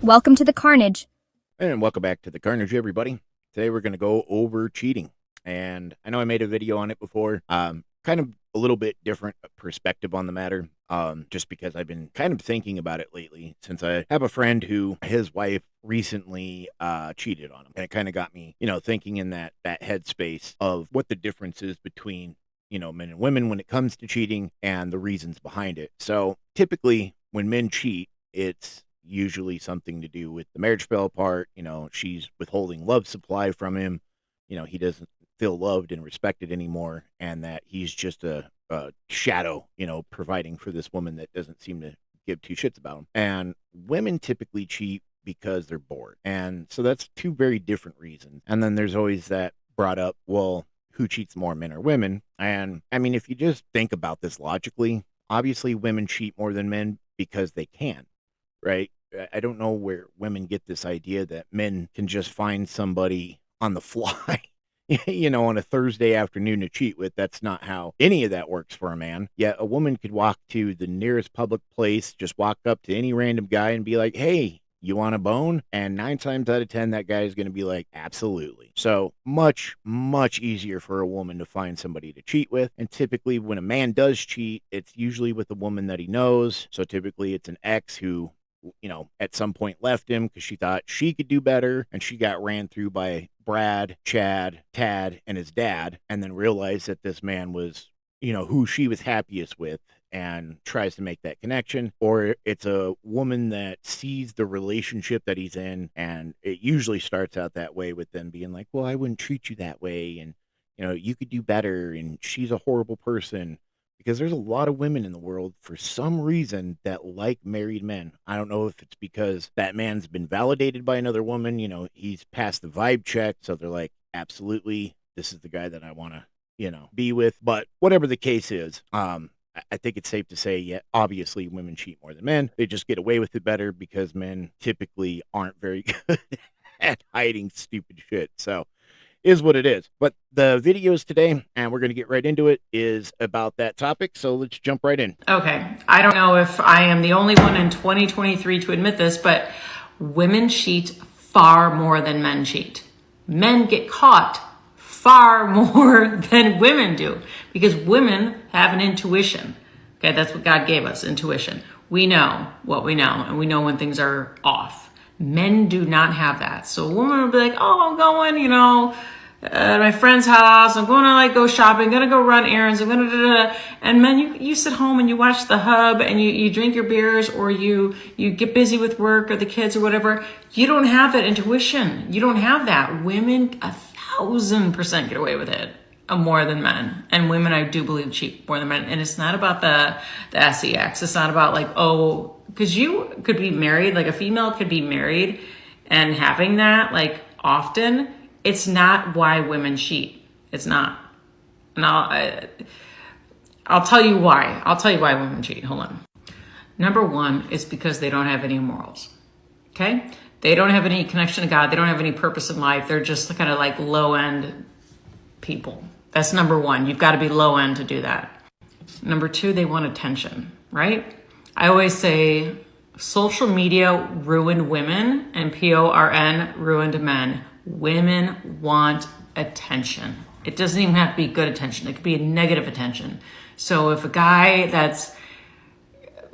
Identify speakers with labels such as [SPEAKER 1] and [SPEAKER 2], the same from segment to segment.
[SPEAKER 1] Welcome to the carnage.
[SPEAKER 2] And welcome back to the Carnage, everybody. Today we're going to go over cheating. And I know I made a video on it before. Kind of a little bit different perspective on the matter. Just because I've been kind of thinking about it lately, since I have a friend who his wife recently cheated on him. And it kind of got me, thinking in that headspace of what the difference is between, men and women when it comes to cheating and the reasons behind it. So typically when men cheat, it's usually something to do with the marriage fell apart. She's withholding love supply from him. He doesn't feel loved and respected anymore, and that he's just a shadow, providing for this woman that doesn't seem to give two shits about him. And women typically cheat because they're bored. And so that's two very different reasons. And then there's always that brought up, well, who cheats more, men or women? And I mean, if you just think about this logically, obviously women cheat more than men because they can, right? I don't know where women get this idea that men can just find somebody on the fly, on a Thursday afternoon to cheat with. That's not how any of that works for a man. Yet a woman could walk to the nearest public place, just walk up to any random guy and be like, hey, you want a bone? And 9 times out of 10, that guy is going to be like, absolutely. So much, much easier for a woman to find somebody to cheat with. And typically when a man does cheat, it's usually with a woman that he knows. So typically it's an ex who at some point left him because she thought she could do better, and she got ran through by Brad, Chad, Tad, and his dad, and then realized that this man was, who she was happiest with, and tries to make that connection. Or it's a woman that sees the relationship that he's in, and it usually starts out that way with them being like, well, I wouldn't treat you that way, and you could do better, and she's a horrible person. Because there's a lot of women in the world for some reason that like married men. I don't know if it's because that man's been validated by another woman, he's passed the vibe check, so they're like, absolutely, this is the guy that I want to, be with. But whatever the case is, I think it's safe to say, yeah, obviously women cheat more than men. They just get away with it better because men typically aren't very good at hiding stupid shit. So is what it is. But the videos today, and we're going to get right into it, is about that topic. So let's jump right in.
[SPEAKER 3] Okay. I don't know if I am the only one in 2023 to admit this, but women cheat far more than men cheat. Men get caught far more than women do because women have an intuition. Okay. That's what God gave us, intuition. We know what we know, and we know when things are off. Men do not have that. So a woman will be like, oh, I'm going, at my friend's house. I'm going to go shopping. I'm going to go run errands. I'm going to, and men, you sit home and you watch the hub and you drink your beers, or you get busy with work or the kids or whatever. You don't have that intuition. You don't have that. Women 1,000% get away with it more than men. And women, I do believe, cheat more than men. And it's not about the sex. It's not about because you could be married, a female could be married and having that often. It's not why women cheat. It's not. And I'll tell you why. I'll tell you why women cheat. Hold on. Number one is because they don't have any morals. Okay? They don't have any connection to God. They don't have any purpose in life. They're just kind of low end people. That's number one. You've got to be low end to do that. Number two, they want attention, right? I always say social media ruined women and PORN ruined men. Women want attention. It doesn't even have to be good attention. It could be a negative attention. So if a guy that's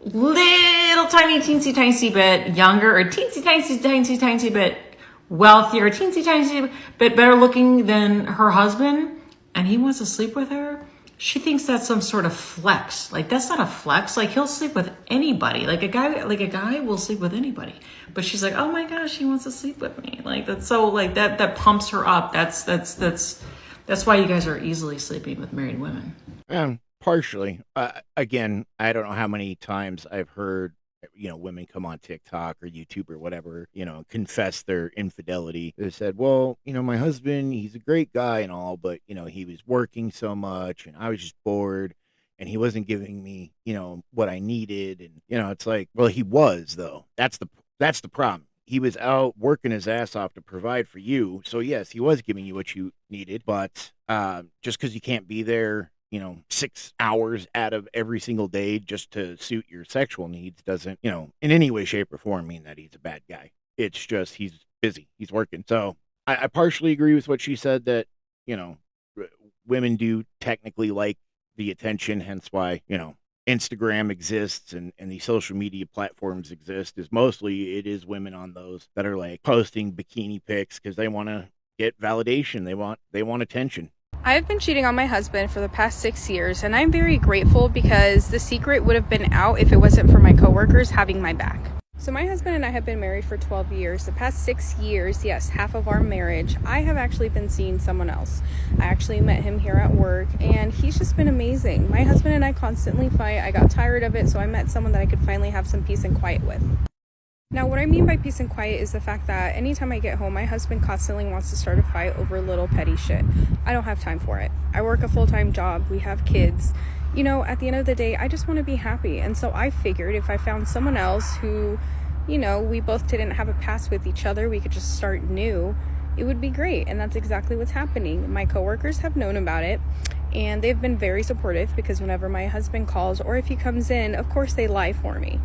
[SPEAKER 3] little tiny, teensy, tiny bit younger, or teensy, tiny bit wealthier, teensy, tiny bit better looking than her husband, and he wants to sleep with her, she thinks that's some sort of flex. That's not a flex. He'll sleep with anybody. A guy will sleep with anybody. But she's like, oh my gosh, he wants to sleep with me. That's so that pumps her up. That's why you guys are easily sleeping with married women.
[SPEAKER 2] Partially. Again, I don't know how many times I've heard women come on TikTok or YouTube or whatever, confess their infidelity. They said, well, my husband, he's a great guy and all, but, he was working so much and I was just bored and he wasn't giving me, what I needed. And, it's like, well, he was, though. That's the problem. He was out working his ass off to provide for you. So yes, he was giving you what you needed, but just because you can't be there 6 hours out of every single day just to suit your sexual needs doesn't, in any way, shape, or form mean that he's a bad guy. It's just he's busy, he's working. So I partially agree with what she said that, you know, women do technically like the attention, hence why, Instagram exists and these social media platforms exist, is mostly it is women on those that are like posting bikini pics because they want to get validation. They want attention.
[SPEAKER 1] I've been cheating on my husband for the past 6 years, and I'm very grateful because the secret would have been out if it wasn't for my coworkers having my back. So my husband and I have been married for 12 years. The past 6 years, yes, half of our marriage, I have actually been seeing someone else. I actually met him here at work, and he's just been amazing. My husband and I constantly fight. I got tired of it, so I met someone that I could finally have some peace and quiet with. Now, what I mean by peace and quiet is the fact that anytime I get home, my husband constantly wants to start a fight over little petty shit. I don't have time for it. I work a full-time job. We have kids. At the end of the day, I just want to be happy. And so I figured if I found someone else who, we both didn't have a past with each other, we could just start new, it would be great. And that's exactly what's happening. My coworkers have known about it, and they've been very supportive because whenever my husband calls or if he comes in, of course they lie for me.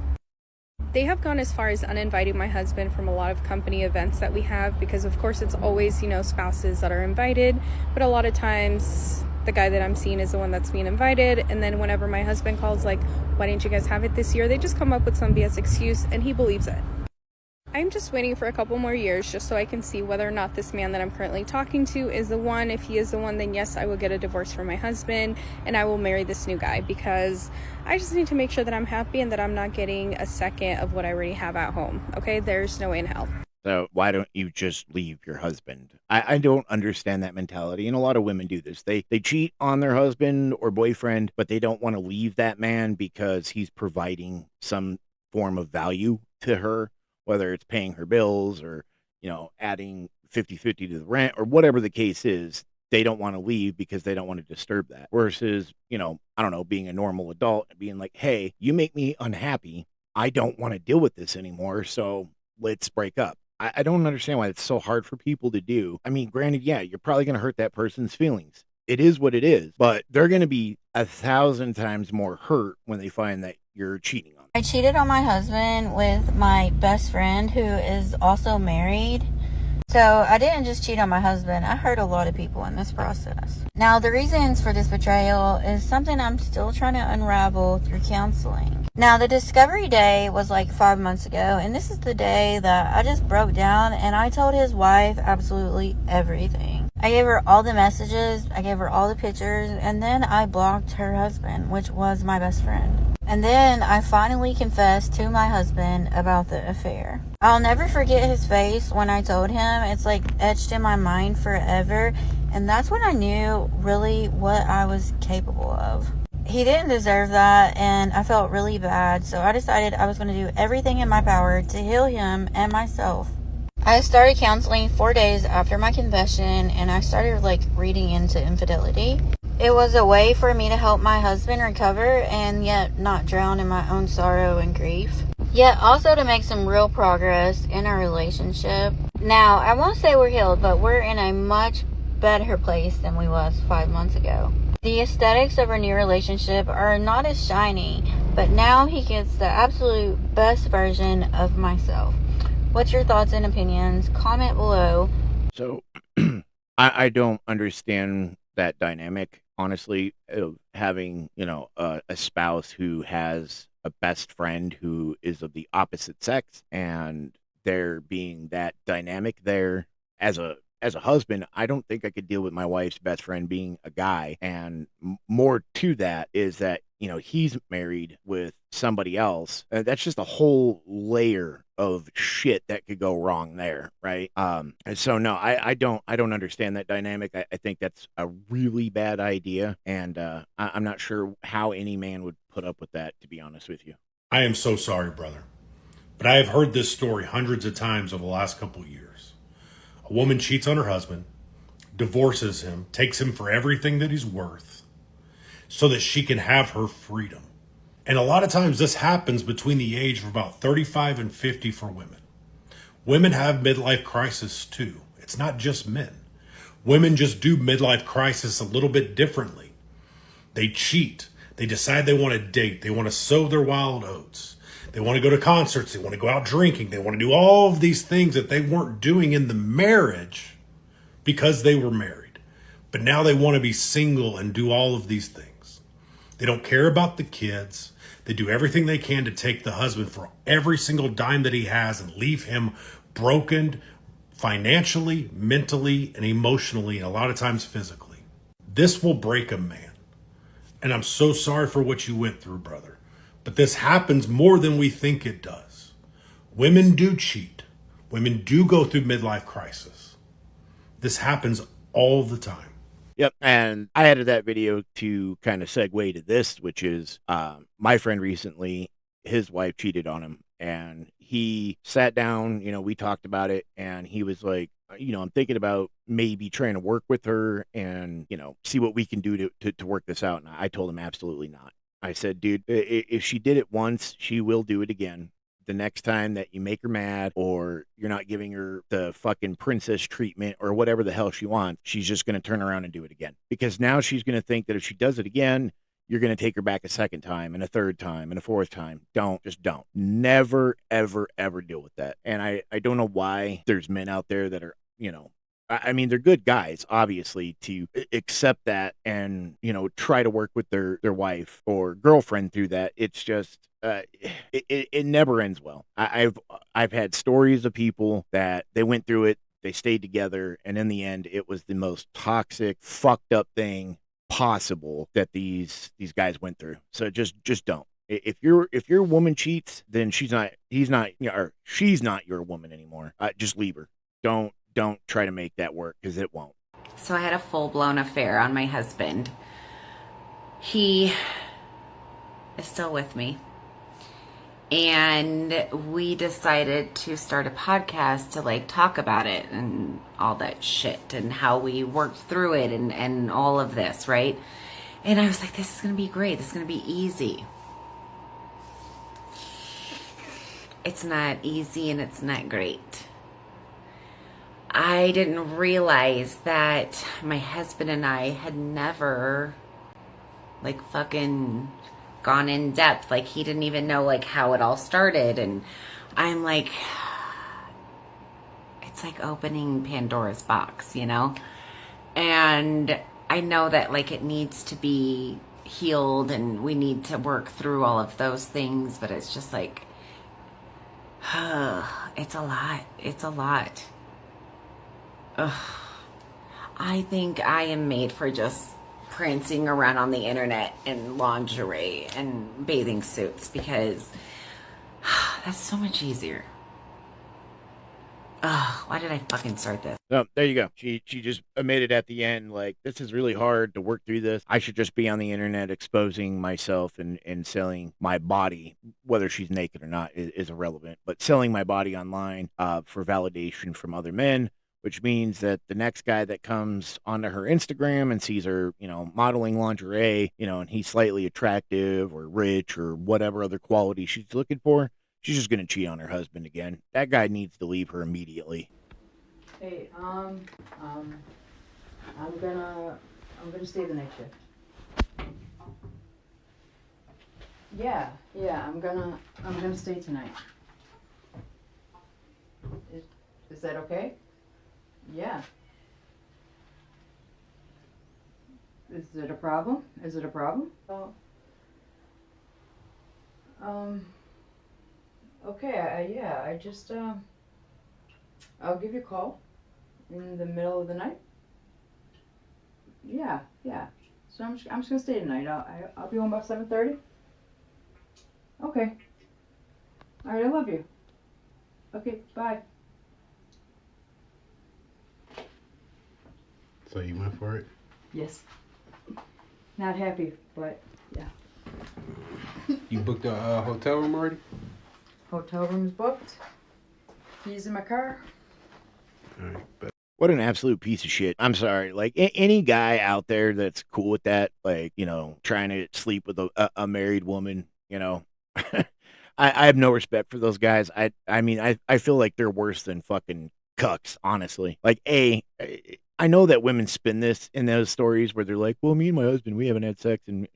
[SPEAKER 1] They have gone as far as uninviting my husband from a lot of company events that we have because, of course, it's always, spouses that are invited. But a lot of times, the guy that I'm seeing is the one that's being invited. And then whenever my husband calls, like, why didn't you guys have it this year? They just come up with some BS excuse, and he believes it. I'm just waiting for a couple more years just so I can see whether or not this man that I'm currently talking to is the one. If he is the one, then yes, I will get a divorce from my husband and I will marry this new guy because I just need to make sure that I'm happy and that I'm not getting a second of what I already have at home. Okay, there's no way in hell.
[SPEAKER 2] So why don't you just leave your husband? I don't understand that mentality. And a lot of women do this. They cheat on their husband or boyfriend, but they don't want to leave that man because he's providing some form of value to her, whether it's paying her bills or, adding 50-50 to the rent or whatever the case is. They don't want to leave because they don't want to disturb that. Versus, I don't know, being a normal adult and being like, hey, you make me unhappy. I don't want to deal with this anymore. So let's break up. I don't understand why it's so hard for people to do. I mean, granted, yeah, you're probably going to hurt that person's feelings. It is what it is, but they're going to be 1,000 times more hurt when they find that you're cheating on them.
[SPEAKER 4] I cheated on my husband with my best friend who is also married. So I didn't just cheat on my husband, I hurt a lot of people in this process. Now, the reasons for this betrayal is something I'm still trying to unravel through counseling. Now, the discovery day was like 5 months ago, and this is the day that I just broke down and I told his wife absolutely everything. I gave her all the messages, I gave her all the pictures, and then I blocked her husband, which was my best friend. And then I finally confessed to my husband about the affair. I'll never forget his face when I told him. It's like etched in my mind forever. And that's when I knew really what I was capable of. He didn't deserve that, and I felt really bad. So I decided I was going to do everything in my power to heal him and myself. I started counseling 4 days after my confession, and I started reading into infidelity. It was a way for me to help my husband recover and yet not drown in my own sorrow and grief. Yet also to make some real progress in our relationship. Now, I won't say we're healed, but we're in a much better place than we was 5 months ago. The aesthetics of our new relationship are not as shiny, but now he gets the absolute best version of myself. What's your thoughts and opinions? Comment below.
[SPEAKER 2] So I don't understand that dynamic, honestly, of having, a spouse who has a best friend who is of the opposite sex and there being that dynamic there. As a husband, I don't think I could deal with my wife's best friend being a guy. And more to that is that, he's married with somebody else. That's just a whole layer of shit that could go wrong there, right? And so no, I don't understand that dynamic. I think that's a really bad idea, and I'm not sure how any man would put up with that, to be honest with you.
[SPEAKER 5] I am so sorry, brother, but I have heard this story hundreds of times over the last couple of years. A woman cheats on her husband, divorces him, takes him for everything that he's worth, so that she can have her freedom. And a lot of times this happens between the age of about 35 and 50 for women. Women have midlife crisis too. It's not just men. Women just do midlife crisis a little bit differently. They cheat. They decide they want to date. They want to sow their wild oats. They want to go to concerts. They want to go out drinking. They want to do all of these things that they weren't doing in the marriage because they were married. But now they want to be single and do all of these things. They don't care about the kids. They do everything they can to take the husband for every single dime that he has and leave him broken financially, mentally, and emotionally, and a lot of times physically. This will break a man. And I'm so sorry for what you went through, brother. But this happens more than we think it does. Women do cheat. Women do go through midlife crisis. This happens all the time.
[SPEAKER 2] Yep. And I added that video to kind of segue to this, which is my friend recently, his wife cheated on him, and he sat down, we talked about it, and he was like, I'm thinking about maybe trying to work with her and, see what we can do to work this out. And I told him absolutely not. I said, dude, if she did it once, she will do it again. The next time that you make her mad or you're not giving her the fucking princess treatment or whatever the hell she wants, she's just going to turn around and do it again. Because now she's going to think that if she does it again, you're going to take her back a second time and a third time and a fourth time. Just don't. Never, ever, ever deal with that. And I don't know why there's men out there that are, I mean, they're good guys, obviously, to accept that and, try to work with their wife or girlfriend through that. It's just, it never ends well. I've had stories of people that they went through it, they stayed together, and in the end, it was the most toxic, fucked up thing possible that these guys went through. So just don't. If your woman cheats, then she's not your woman anymore. Just leave her. Don't try to make that work, because it won't.
[SPEAKER 6] So I had a full-blown affair on my husband. He is still with me. And we decided to start a podcast to talk about it and all that shit and how we worked through it and all of this, right? And I was like, this is going to be great. This is going to be easy. It's not easy and it's not great. I didn't realize that my husband and I had never fucking gone in depth. He didn't even know how it all started. And I'm like, it's like opening Pandora's box, And I know that it needs to be healed and we need to work through all of those things, but it's just it's a lot. It's a lot. Ugh. I think I am made for just prancing around on the internet in lingerie and bathing suits, because that's so much easier. Ugh, why did I fucking start this?
[SPEAKER 2] So there you go. She just admitted at the end, this is really hard to work through this. I should just be on the internet exposing myself and selling my body, whether she's naked or not is irrelevant, but selling my body online for validation from other men, which means that the next guy that comes onto her Instagram and sees her, modeling lingerie, and he's slightly attractive or rich or whatever other quality she's looking for, she's just going to cheat on her husband again. That guy needs to leave her immediately.
[SPEAKER 7] Hey, I'm gonna stay the night shift. Yeah, I'm gonna stay tonight. Is that okay? Yeah. Is it a problem? Okay, I just, I'll give you a call in the middle of the night. Yeah. So I'm just gonna stay tonight. I'll be home about 7:30. Okay. All right, I love you. Okay, bye.
[SPEAKER 8] So you went for it?
[SPEAKER 7] Yes. Not happy, but yeah.
[SPEAKER 8] You booked a hotel room already?
[SPEAKER 7] Hotel room's booked. Keys in my car.
[SPEAKER 8] All right, but
[SPEAKER 2] What an absolute piece of shit. I'm sorry. Any guy out there that's cool with that, trying to sleep with a married woman, I have no respect for those guys. I mean, I feel like they're worse than fucking cucks, honestly. I know that women spin this in those stories where they're like, well, me and my husband, we haven't had sex in,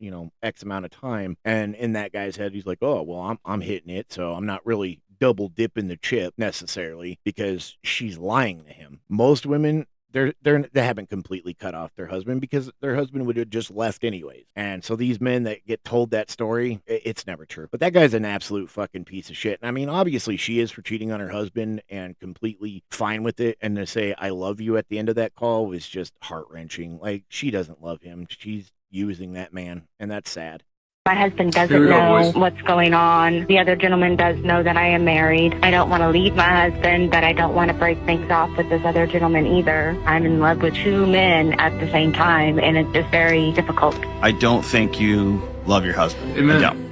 [SPEAKER 2] X amount of time. And in that guy's head, he's like, oh, well, I'm hitting it. So I'm not really double dipping the chip necessarily because she's lying to him. Most women, they haven't completely cut off their husband because their husband would have just left anyways. And so these men that get told that story, it's never true. But that guy's an absolute fucking piece of shit. And I mean, obviously she is for cheating on her husband and completely fine with it. And to say I love you at the end of that call was just heart wrenching. Like, she doesn't love him. She's using that man, and that's sad.
[SPEAKER 9] My husband doesn't know what's going on. The other gentleman does know that I am married. I don't want to leave my husband, but I don't want to break things off with this other gentleman either. I'm in love with two men at the same time, and it's just very difficult.
[SPEAKER 10] I don't think you love your husband.
[SPEAKER 8] Amen.
[SPEAKER 10] I don't.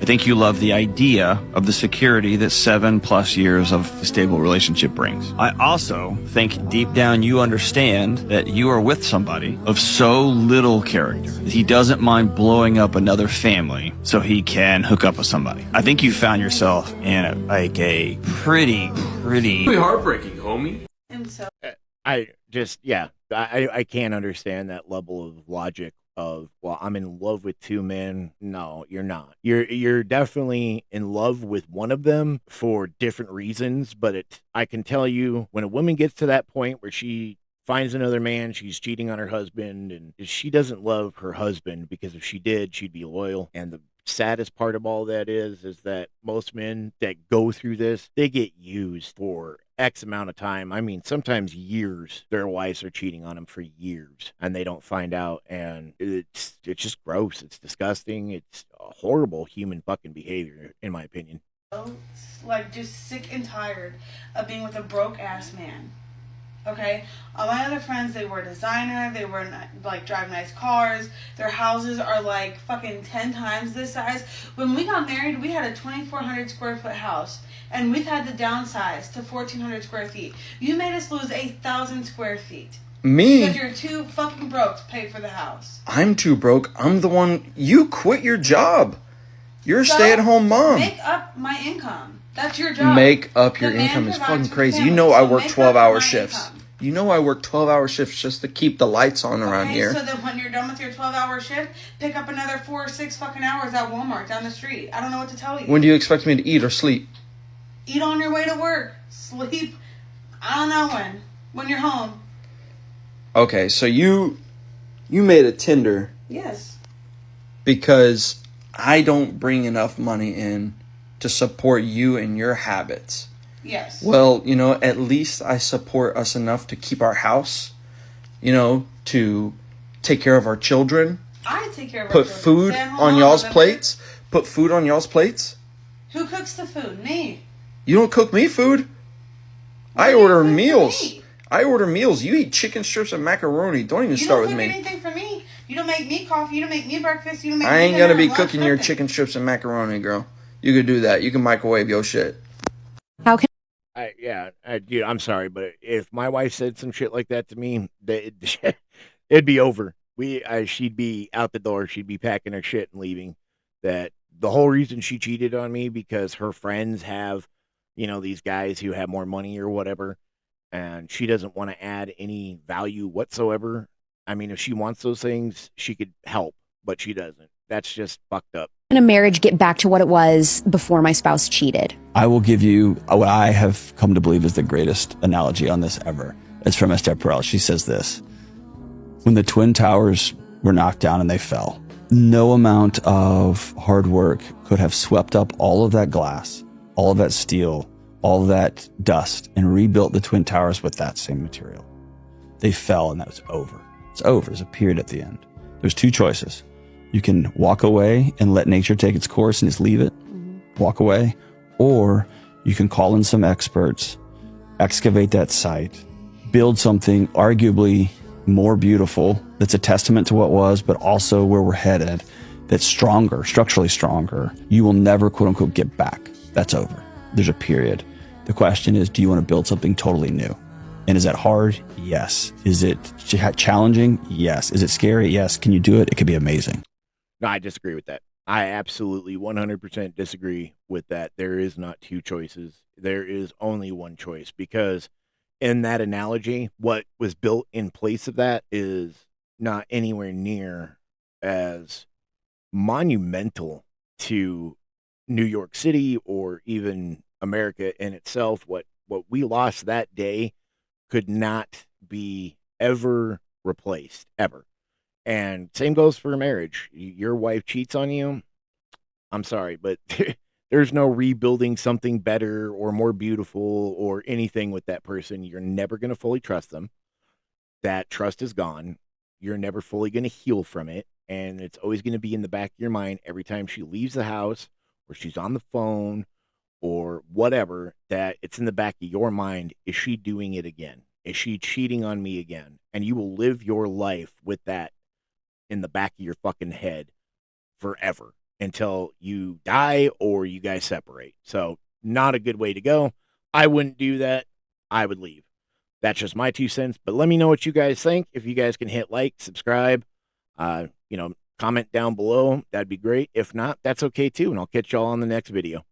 [SPEAKER 10] I think you love the idea of the security that 7+ years of a stable relationship brings. I also think deep down you understand that you are with somebody of so little character that he doesn't mind blowing up another family so he can hook up with somebody. I think you found yourself in a pretty
[SPEAKER 8] heartbreaking, homie.
[SPEAKER 7] And so
[SPEAKER 2] I can't understand that level of logic of, well, I'm in love with two men. No, you're not. You're definitely in love with one of them for different reasons, but I can tell you, when a woman gets to that point where she finds another man, she's cheating on her husband, and she doesn't love her husband, because if she did, she'd be loyal. And the saddest part of all that is that most men that go through this, they get used for X amount of time. I mean, sometimes years. Their wives are cheating on them for years, and they don't find out. And it's just gross. It's disgusting. It's a horrible human fucking behavior, in my opinion.
[SPEAKER 7] like just sick and tired of being with a broke ass man. Okay, all my other friends, they wear designer, they wear like drive nice cars, their houses are like fucking 10 times this size. When we got married, we had a 2,400 square foot house, and we've had to downsize to 1,400 square feet. You made us lose 8,000 square feet.
[SPEAKER 11] Me?
[SPEAKER 7] Because you're too fucking broke to pay for the house.
[SPEAKER 11] I'm too broke. I'm the one. You quit your job. You're a stay-at-home mom.
[SPEAKER 7] Make up my income. That's your job.
[SPEAKER 11] Make up your income is fucking crazy. You know I work 12-hour shifts. You know I work 12-hour shifts just to keep the lights on around here.
[SPEAKER 7] So that when you're done with your 12-hour shift, pick up another 4 or 6 fucking hours at Walmart down the street. I don't know what to tell you.
[SPEAKER 11] When do you expect me to eat or sleep?
[SPEAKER 7] Eat on your way to work. Sleep. I don't know when. When you're home.
[SPEAKER 11] Okay, so you made a Tinder.
[SPEAKER 7] Yes.
[SPEAKER 11] Because I don't bring enough money in to support you and your habits.
[SPEAKER 7] Yes.
[SPEAKER 11] Well, at least I support us enough to keep our house, to take care of our children.
[SPEAKER 7] I take care of our
[SPEAKER 11] children. Put food on y'all's plates. Put food on y'all's plates.
[SPEAKER 7] Who cooks the food? Me.
[SPEAKER 11] You don't cook me food. I order meals. I order meals. You eat chicken strips and macaroni. Don't even start with me.
[SPEAKER 7] You don't cook anything for me. You don't make me coffee. You don't make me breakfast. You don't make
[SPEAKER 11] I
[SPEAKER 7] me
[SPEAKER 11] ain't gonna be
[SPEAKER 7] lunch,
[SPEAKER 11] cooking your
[SPEAKER 7] nothing.
[SPEAKER 11] chicken strips and macaroni, girl. You could do that. You can microwave your shit.
[SPEAKER 12] How can
[SPEAKER 2] Dude, I'm sorry, but if my wife said some shit like that to me, it'd be over. She'd be out the door. She'd be packing her shit and leaving. That the whole reason she cheated on me because her friends have, these guys who have more money or whatever, and she doesn't want to add any value whatsoever. I mean, if she wants those things, she could help, but she doesn't. That's just fucked up.
[SPEAKER 12] a marriage get back to what it was before my spouse cheated?
[SPEAKER 10] I will give you what I have come to believe is the greatest analogy on this ever. It's from Esther Perel. She says this: when the Twin Towers were knocked down and they fell, no amount of hard work could have swept up all of that glass, all of that steel, all of that dust, and rebuilt the Twin Towers with that same material. They fell, and that was over. It's over. There's a period at the end. There's two choices. You can walk away and let nature take its course and just leave it, walk away, or you can call in some experts, excavate that site, build something arguably more beautiful that's a testament to what was, but also where we're headed, that's stronger, structurally stronger. You will never, quote unquote, get back. That's over. There's a period. The question is, do you want to build something totally new? And is that hard? Yes. Is it challenging? Yes. Is it scary? Yes. Can you do it? It could be amazing.
[SPEAKER 2] No, I disagree with that. I absolutely 100% disagree with that. There is not two choices. There is only one choice, because in that analogy, what was built in place of that is not anywhere near as monumental to New York City or even America in itself. What we lost that day could not be ever replaced, ever. And same goes for marriage. Your wife cheats on you. I'm sorry, but there's no rebuilding something better or more beautiful or anything with that person. You're never going to fully trust them. That trust is gone. You're never fully going to heal from it. And it's always going to be in the back of your mind every time she leaves the house or she's on the phone or whatever, that it's in the back of your mind. Is she doing it again? Is she cheating on me again? And you will live your life with that in the back of your fucking head forever until you die or you guys separate. So not a good way to go. I wouldn't do that. I would leave. That's just my 2 cents, but let me know what you guys think. If you guys can hit like, subscribe, comment down below, that'd be great. If not, that's okay too, and I'll catch y'all on the next video.